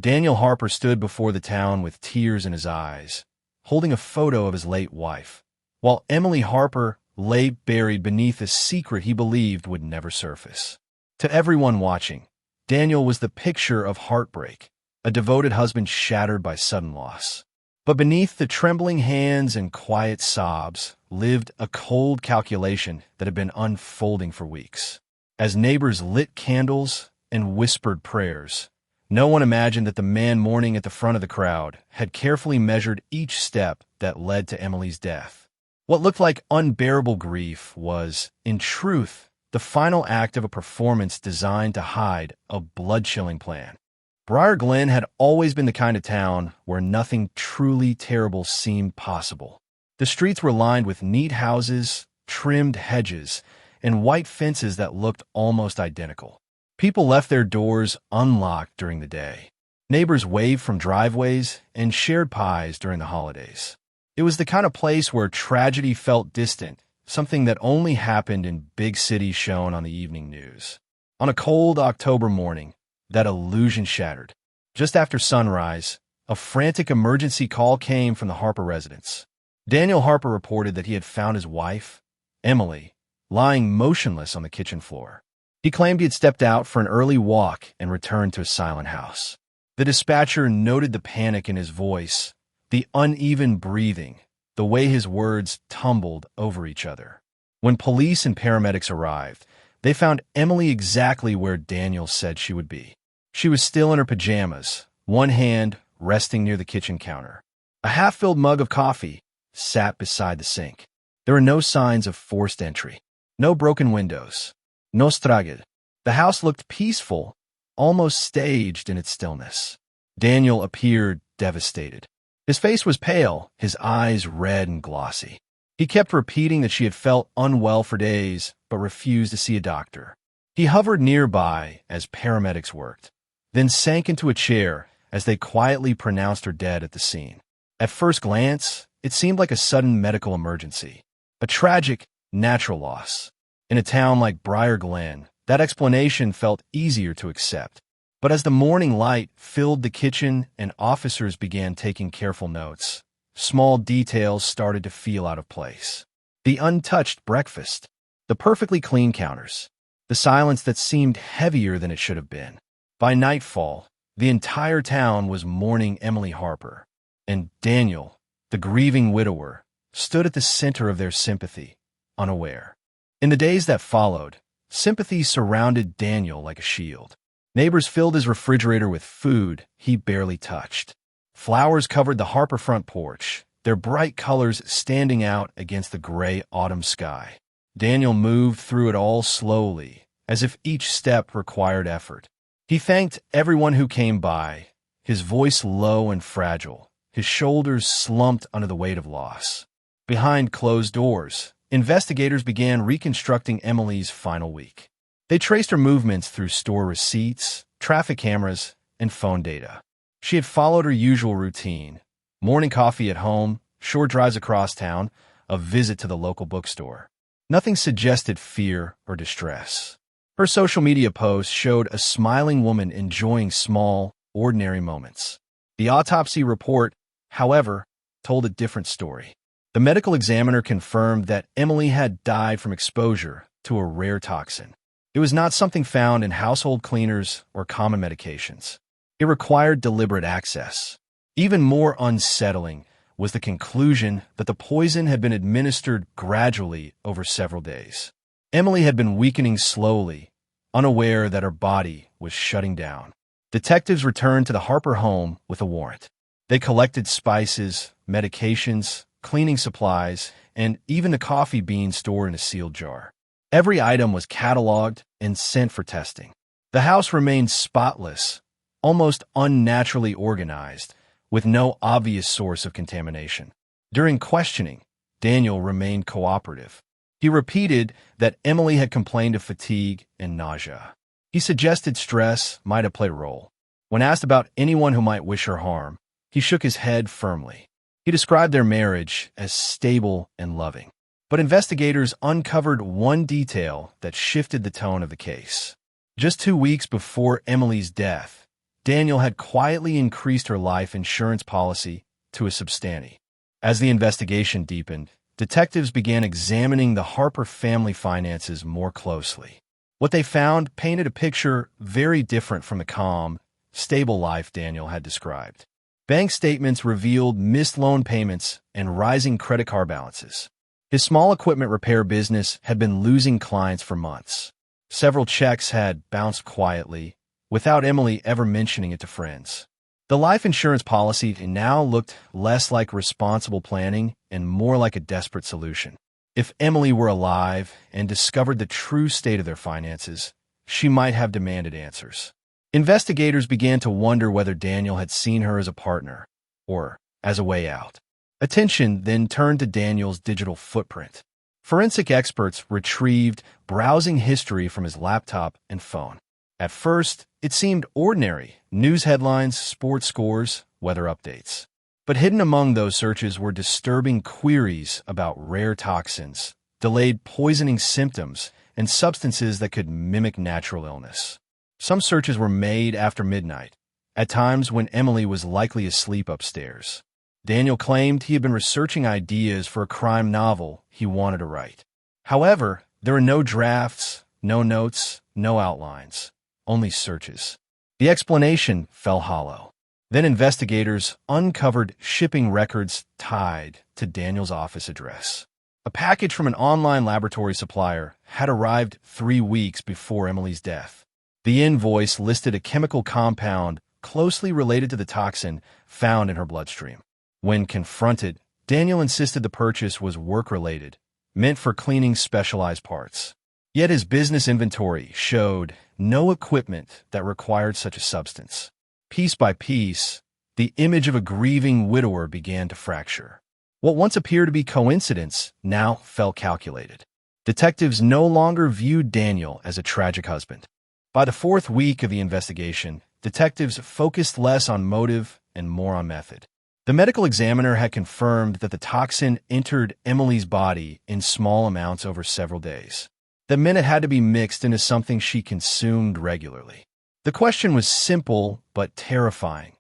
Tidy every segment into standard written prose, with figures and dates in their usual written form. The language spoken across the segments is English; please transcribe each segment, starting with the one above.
Daniel Harper stood before the town with tears in his eyes, holding a photo of his late wife, while Emily Harper lay buried beneath a secret he believed would never surface. To everyone watching, Daniel was the picture of heartbreak, a devoted husband shattered by sudden loss. But beneath the trembling hands and quiet sobs lived a cold calculation that had been unfolding for weeks. As neighbors lit candles and whispered prayers, no one imagined that the man mourning at the front of the crowd had carefully measured each step that led to Emily's death. What looked like unbearable grief was, in truth, the final act of a performance designed to hide a blood-chilling plan. Briar Glen had always been the kind of town where nothing truly terrible seemed possible. The streets were lined with neat houses, trimmed hedges, and white fences that looked almost identical. People left their doors unlocked during the day. Neighbors waved from driveways and shared pies during the holidays. It was the kind of place where tragedy felt distant, something that only happened in big cities shown on the evening news. On a cold October morning, that illusion shattered. Just after sunrise, a frantic emergency call came from the Harper residence. Daniel Harper reported that he had found his wife, Emily, lying motionless on the kitchen floor. He claimed he had stepped out for an early walk and returned to his silent house. The dispatcher noted the panic in his voice, the uneven breathing, the way his words tumbled over each other. When police and paramedics arrived, they found Emily exactly where Daniel said she would be. She was still in her pajamas, one hand resting near the kitchen counter. A half-filled mug of coffee sat beside the sink. There were no signs of forced entry, no broken windows, no straged. The house looked peaceful, almost staged in its stillness. Daniel appeared devastated. His face was pale, his eyes red and glossy. He kept repeating that she had felt unwell for days, but refused to see a doctor. He hovered nearby as paramedics worked, then sank into a chair as they quietly pronounced her dead at the scene. At first glance, it seemed like a sudden medical emergency, a tragic, natural loss. In a town like Briar Glen, that explanation felt easier to accept. But as the morning light filled the kitchen and officers began taking careful notes, small details started to feel out of place. The untouched breakfast, the perfectly clean counters, the silence that seemed heavier than it should have been. By nightfall, the entire town was mourning Emily Harper, and Daniel, the grieving widower, stood at the center of their sympathy, unaware. In the days that followed, sympathy surrounded Daniel like a shield. Neighbors filled his refrigerator with food he barely touched. Flowers covered the Harper front porch, their bright colors standing out against the gray autumn sky. Daniel moved through it all slowly, as if each step required effort. He thanked everyone who came by, his voice low and fragile, his shoulders slumped under the weight of loss. Behind closed doors, investigators began reconstructing Emily's final week. They traced her movements through store receipts, traffic cameras, and phone data. She had followed her usual routine: morning coffee at home, short drives across town, a visit to the local bookstore. Nothing suggested fear or distress. Her social media posts showed a smiling woman enjoying small, ordinary moments. The autopsy report, however, told a different story. The medical examiner confirmed that Emily had died from exposure to a rare toxin. It was not something found in household cleaners or common medications. It required deliberate access. Even more unsettling was the conclusion that the poison had been administered gradually over several days. Emily had been weakening slowly, unaware that her body was shutting down. Detectives returned to the Harper home with a warrant. They collected spices, medications, cleaning supplies, and even the coffee beans stored in a sealed jar. Every item was cataloged and sent for testing. The house remained spotless, almost unnaturally organized, with no obvious source of contamination. During questioning, Daniel remained cooperative. He repeated that Emily had complained of fatigue and nausea. He suggested stress might have played a role. When asked about anyone who might wish her harm, he shook his head firmly. He described their marriage as stable and loving. But investigators uncovered one detail that shifted the tone of the case. Just 2 weeks before Emily's death, Daniel had quietly increased her life insurance policy to a substantial. As the investigation deepened, detectives began examining the Harper family finances more closely. What they found painted a picture very different from the calm, stable life Daniel had described. Bank statements revealed missed loan payments and rising credit card balances. His small equipment repair business had been losing clients for months. Several checks had bounced quietly, without Emily ever mentioning it to friends. The life insurance policy now looked less like responsible planning and more like a desperate solution. If Emily were alive and discovered the true state of their finances, she might have demanded answers. Investigators began to wonder whether Daniel had seen her as a partner or as a way out. Attention then turned to Daniel's digital footprint. Forensic experts retrieved browsing history from his laptop and phone. At first, it seemed ordinary: news headlines, sports scores, weather updates. But hidden among those searches were disturbing queries about rare toxins, delayed poisoning symptoms, and substances that could mimic natural illness. Some searches were made after midnight, at times when Emily was likely asleep upstairs. Daniel claimed he had been researching ideas for a crime novel he wanted to write. However, there were no drafts, no notes, no outlines, only searches. The explanation fell hollow. Then investigators uncovered shipping records tied to Daniel's office address. A package from an online laboratory supplier had arrived 3 weeks before Emily's death. The invoice listed a chemical compound closely related to the toxin found in her bloodstream. When confronted, Daniel insisted the purchase was work-related, meant for cleaning specialized parts. Yet his business inventory showed no equipment that required such a substance. Piece by piece, the image of a grieving widower began to fracture. What once appeared to be coincidence now felt calculated. Detectives no longer viewed Daniel as a tragic husband. By the 4th week of the investigation, detectives focused less on motive and more on method. The medical examiner had confirmed that the toxin entered Emily's body in small amounts over several days. That meant it had to be mixed into something she consumed regularly. The question was simple but terrifying.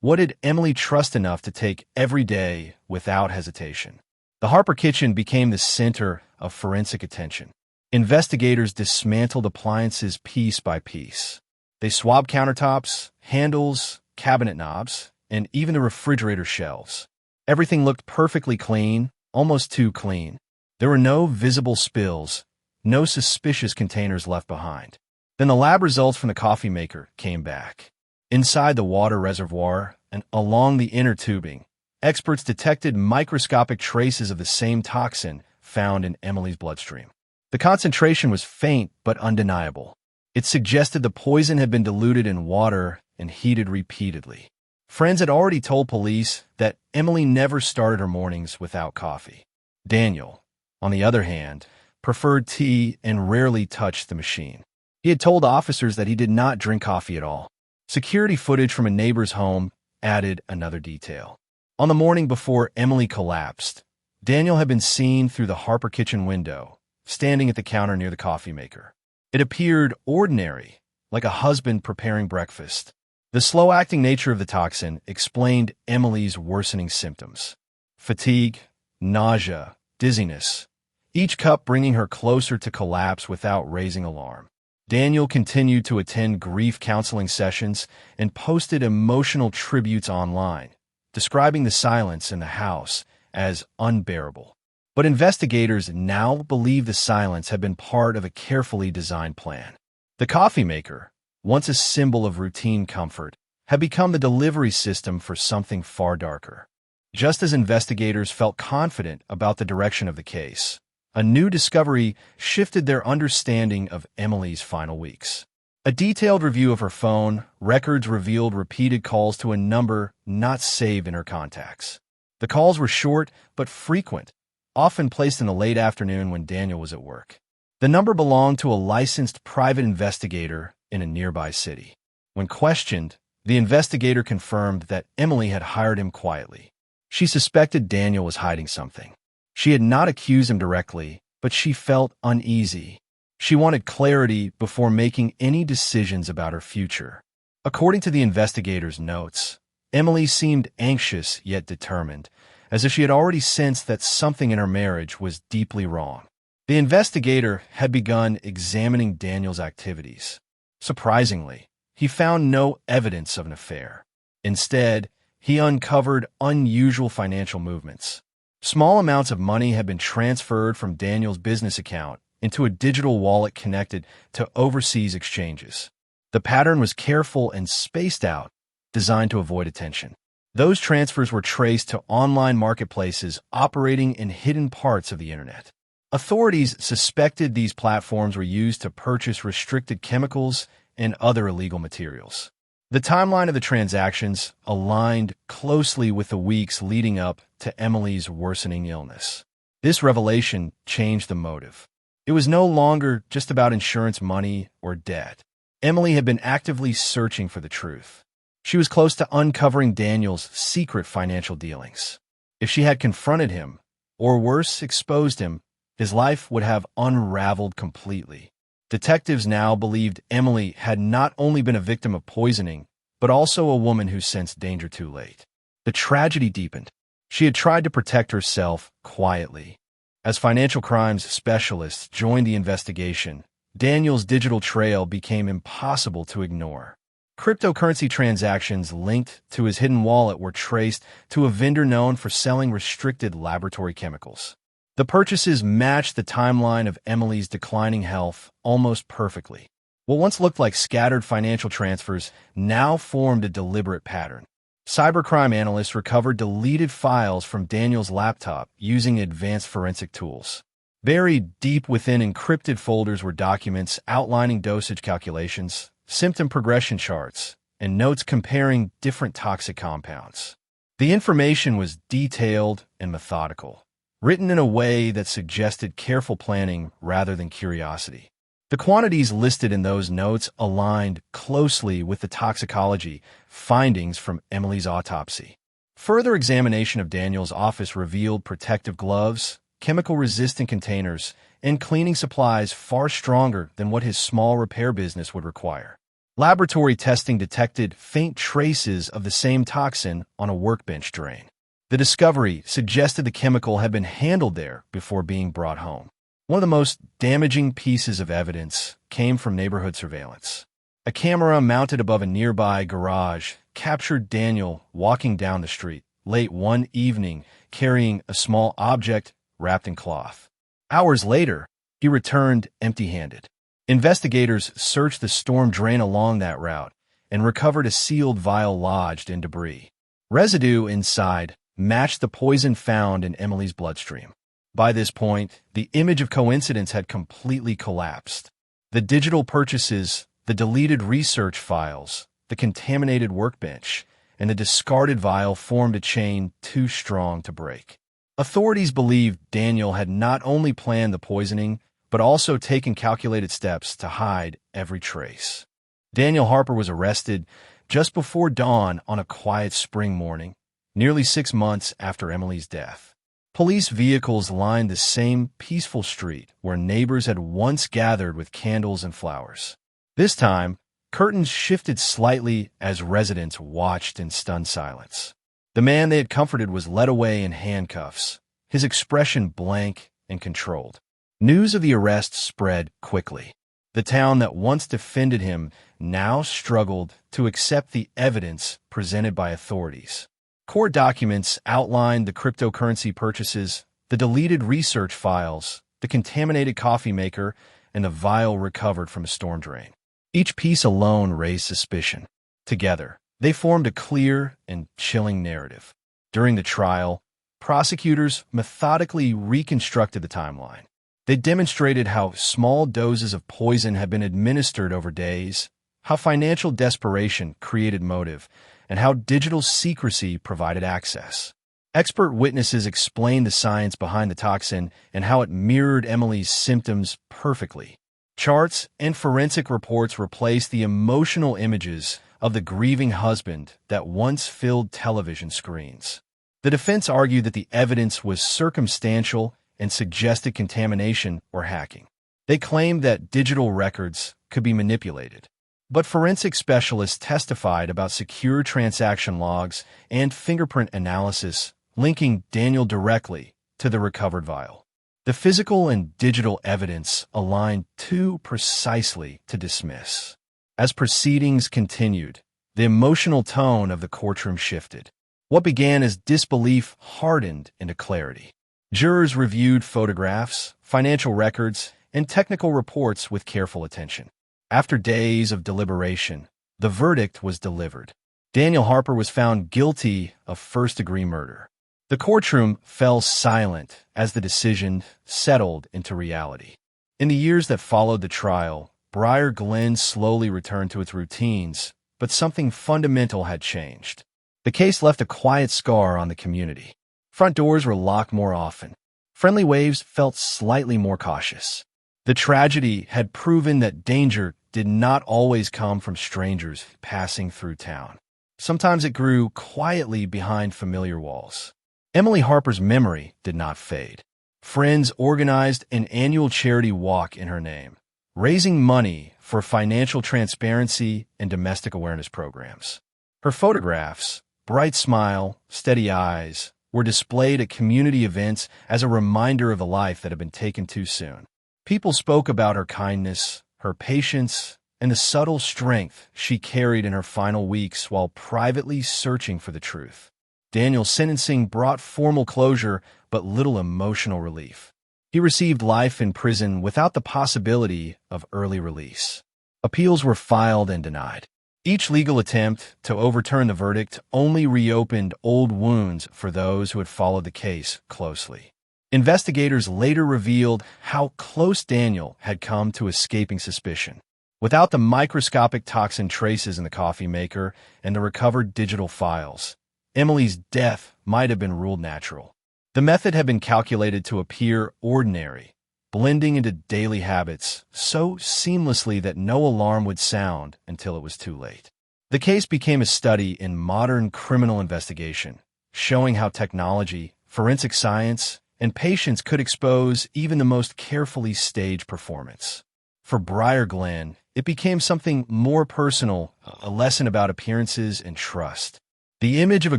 What did Emily trust enough to take every day without hesitation? The Harper kitchen became the center of forensic attention. Investigators dismantled appliances piece by piece. They swabbed countertops, handles, cabinet knobs, and even the refrigerator shelves. Everything looked perfectly clean, almost too clean. There were no visible spills, no suspicious containers left behind. Then the lab results from the coffee maker came back. Inside the water reservoir and along the inner tubing, experts detected microscopic traces of the same toxin found in Emily's bloodstream. The concentration was faint but undeniable. It suggested the poison had been diluted in water and heated repeatedly. Friends had already told police that Emily never started her mornings without coffee. Daniel, on the other hand, preferred tea and rarely touched the machine. He had told officers that he did not drink coffee at all. Security footage from a neighbor's home added another detail. On the morning before Emily collapsed, Daniel had been seen through the Harper kitchen window, standing at the counter near the coffee maker. It appeared ordinary, like a husband preparing breakfast. The slow-acting nature of the toxin explained Emily's worsening symptoms: fatigue, nausea, dizziness, each cup bringing her closer to collapse without raising alarm. Daniel continued to attend grief counseling sessions and posted emotional tributes online, describing the silence in the house as unbearable. But investigators now believe the silence had been part of a carefully designed plan. The coffee maker, once a symbol of routine comfort, had become the delivery system for something far darker. Just as investigators felt confident about the direction of the case, a new discovery shifted their understanding of Emily's final weeks. A detailed review of her phone records revealed repeated calls to a number not saved in her contacts. The calls were short but frequent, often placed in the late afternoon when Daniel was at work. The number belonged to a licensed private investigator in a nearby city. When questioned, the investigator confirmed that Emily had hired him quietly. She suspected Daniel was hiding something. She had not accused him directly, but she felt uneasy. She wanted clarity before making any decisions about her future. According to the investigator's notes, Emily seemed anxious yet determined, as if she had already sensed that something in her marriage was deeply wrong. The investigator had begun examining Daniel's activities. Surprisingly, he found no evidence of an affair. Instead, he uncovered unusual financial movements. Small amounts of money had been transferred from Daniel's business account into a digital wallet connected to overseas exchanges. The pattern was careful and spaced out, designed to avoid attention. Those transfers were traced to online marketplaces operating in hidden parts of the internet. Authorities suspected these platforms were used to purchase restricted chemicals and other illegal materials. The timeline of the transactions aligned closely with the weeks leading up to Emily's worsening illness. This revelation changed the motive. It was no longer just about insurance money or debt. Emily had been actively searching for the truth. She was close to uncovering Daniel's secret financial dealings. If she had confronted him, or worse, exposed him, his life would have unraveled completely. Detectives now believed Emily had not only been a victim of poisoning, but also a woman who sensed danger too late. The tragedy deepened. She had tried to protect herself quietly. As financial crimes specialists joined the investigation, Daniel's digital trail became impossible to ignore. Cryptocurrency transactions linked to his hidden wallet were traced to a vendor known for selling restricted laboratory chemicals. The purchases matched the timeline of Emily's declining health almost perfectly. What once looked like scattered financial transfers now formed a deliberate pattern. Cybercrime analysts recovered deleted files from Daniel's laptop using advanced forensic tools. Buried deep within encrypted folders were documents outlining dosage calculations, symptom progression charts, and notes comparing different toxic compounds. The information was detailed and methodical, written in a way that suggested careful planning rather than curiosity. The quantities listed in those notes aligned closely with the toxicology findings from Emily's autopsy. Further examination of Daniel's office revealed protective gloves, chemical-resistant containers, and cleaning supplies far stronger than what his small repair business would require. Laboratory testing detected faint traces of the same toxin on a workbench drain. The discovery suggested the chemical had been handled there before being brought home. One of the most damaging pieces of evidence came from neighborhood surveillance. A camera mounted above a nearby garage captured Daniel walking down the street late one evening carrying a small object wrapped in cloth. Hours later, he returned empty-handed. Investigators searched the storm drain along that route and recovered a sealed vial lodged in debris. Residue inside matched the poison found in Emily's bloodstream. By this point, the image of coincidence had completely collapsed. The digital purchases, the deleted research files, the contaminated workbench, and the discarded vial formed a chain too strong to break. Authorities believed Daniel had not only planned the poisoning, but also taken calculated steps to hide every trace. Daniel Harper was arrested just before dawn on a quiet spring morning, nearly 6 months after Emily's death. Police vehicles lined the same peaceful street where neighbors had once gathered with candles and flowers. This time, curtains shifted slightly as residents watched in stunned silence. The man they had comforted was led away in handcuffs, his expression blank and controlled. News of the arrest spread quickly. The town that once defended him now struggled to accept the evidence presented by authorities. Court documents outlined the cryptocurrency purchases, the deleted research files, the contaminated coffee maker, and the vial recovered from a storm drain. Each piece alone raised suspicion. Together, they formed a clear and chilling narrative. During the trial, prosecutors methodically reconstructed the timeline. They demonstrated how small doses of poison had been administered over days, how financial desperation created motive, and how digital secrecy provided access. Expert witnesses explained the science behind the toxin and how it mirrored Emily's symptoms perfectly. Charts and forensic reports replaced the emotional images of the grieving husband that once filled television screens. The defense argued that the evidence was circumstantial and suggested contamination or hacking. They claimed that digital records could be manipulated. But forensic specialists testified about secure transaction logs and fingerprint analysis linking Daniel directly to the recovered vial. The physical and digital evidence aligned too precisely to dismiss. As proceedings continued, the emotional tone of the courtroom shifted. What began as disbelief hardened into clarity. Jurors reviewed photographs, financial records, and technical reports with careful attention. After days of deliberation, the verdict was delivered. Daniel Harper was found guilty of first-degree murder. The courtroom fell silent as the decision settled into reality. In the years that followed the trial, Briar Glen slowly returned to its routines, but something fundamental had changed. The case left a quiet scar on the community. Front doors were locked more often. Friendly waves felt slightly more cautious. The tragedy had proven that danger did not always come from strangers passing through town. Sometimes it grew quietly behind familiar walls. Emily Harper's memory did not fade. Friends organized an annual charity walk in her name, raising money for financial transparency and domestic awareness programs. Her photographs, bright smile, steady eyes, were displayed at community events as a reminder of a life that had been taken too soon. People spoke about her kindness, her patience, and the subtle strength she carried in her final weeks while privately searching for the truth. Daniel's sentencing brought formal closure but little emotional relief. He received life in prison without the possibility of early release. Appeals were filed and denied. Each legal attempt to overturn the verdict only reopened old wounds for those who had followed the case closely. Investigators later revealed how close Daniel had come to escaping suspicion. Without the microscopic toxin traces in the coffee maker and the recovered digital files, Emily's death might have been ruled natural. The method had been calculated to appear ordinary, blending into daily habits so seamlessly that no alarm would sound until it was too late. The case became a study in modern criminal investigation, showing how technology, forensic science, and patience could expose even the most carefully staged performance. For Briar Glen, it became something more personal, a lesson about appearances and trust. The image of a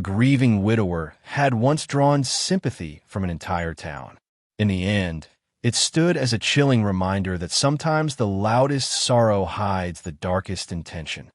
grieving widower had once drawn sympathy from an entire town. In the end, it stood as a chilling reminder that sometimes the loudest sorrow hides the darkest intention.